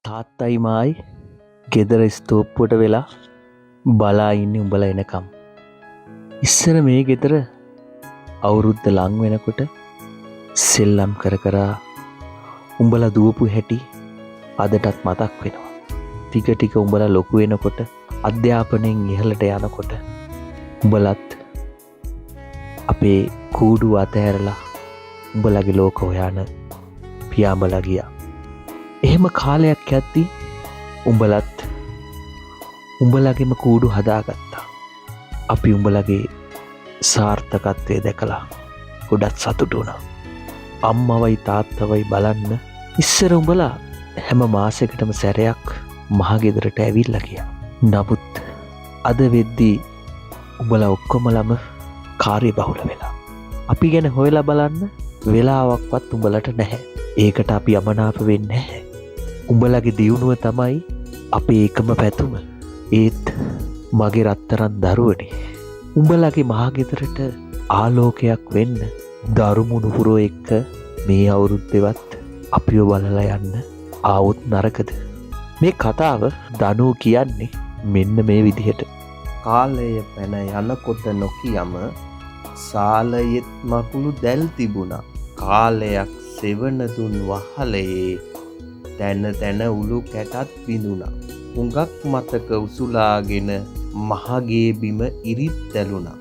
තාත්තයි මායි ගෙදර ස්තෝප්පුවට වෙලා බලා ඉන්නේ උඹලා එනකම්. ඉස්සර මේ ගෙදර අවුරුද්ද ලං වෙනකොට සෙල්ලම් කර කරා උඹලා දුවපු හැටි අදටත් මතක් වෙනවා. ටික ටික උඹලා ලොකු වෙනකොට අධ්‍යාපනයෙන් ඉහළට යනකොට උඹලත් අපේ කූඩු අතහැරලා උඹලගේ ලෝක හොයන පියාඹලා ගියා. එහෙම කාලයක් යද්දී උඹලත් උඹලගේම කූඩු හදාගත්තා. අපි උඹලගේ සාර්ථකත්වය දැකලා ගොඩක් සතුටු වුණා. අම්මවයි තාත්තවයි බලන්න ඉස්සර උඹලා හැම මාසෙකටම සැරයක් මහගෙදරට ඇවිල්ලා ගියා. නමුත් අද වෙද්දී උඹලා ඔක්කොමලම කාර්යබහුල වෙලා. අපි ගැන හොයලා බලන්න වෙලාවක්වත් උඹලට නැහැ. ඒකට අපි යමනාප වෙන්නේ නැහැ. උඹලගේ දියුණුව තමයි අපේ එකම පැතුම. ඒත් මගේ රත්තරන් දරුවනේ. උඹලගේ මහගෙදරට ආලෝකයක් වෙන්න දරුමුණුපුරෝ එක්ක මේ අවුරුද්දෙවත් අපිව බලලා යන්න ආවොත් නරකද? මේ කතාව දනෝ කියන්නේ මෙන්න මේ විදිහට. කාලය පැන යනකොට නොකියම සාලයෙත් මකුළු දැල් තිබුණා. කාලයක් සෙවන දුන් වහලයේ තැන තැන උළු කැටත් විඳුණා. හුඟක් මතක උසුලාගෙන මහගේ බිම ඉරිත් දැලුණා.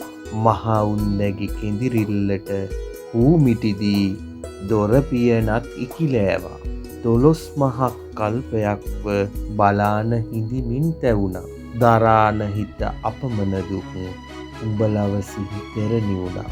මහා උන්නැගි කෙඳිරිල්ලට හූමිටිදී දොරපියනක් ඉකිලෑවා. 12 මහක් කල්පයක්ව බලාන හිඳිමින් තැවුණා. දරාන හිත අපමණ දුක් උඹලව සිහි තෙරණි වුණා.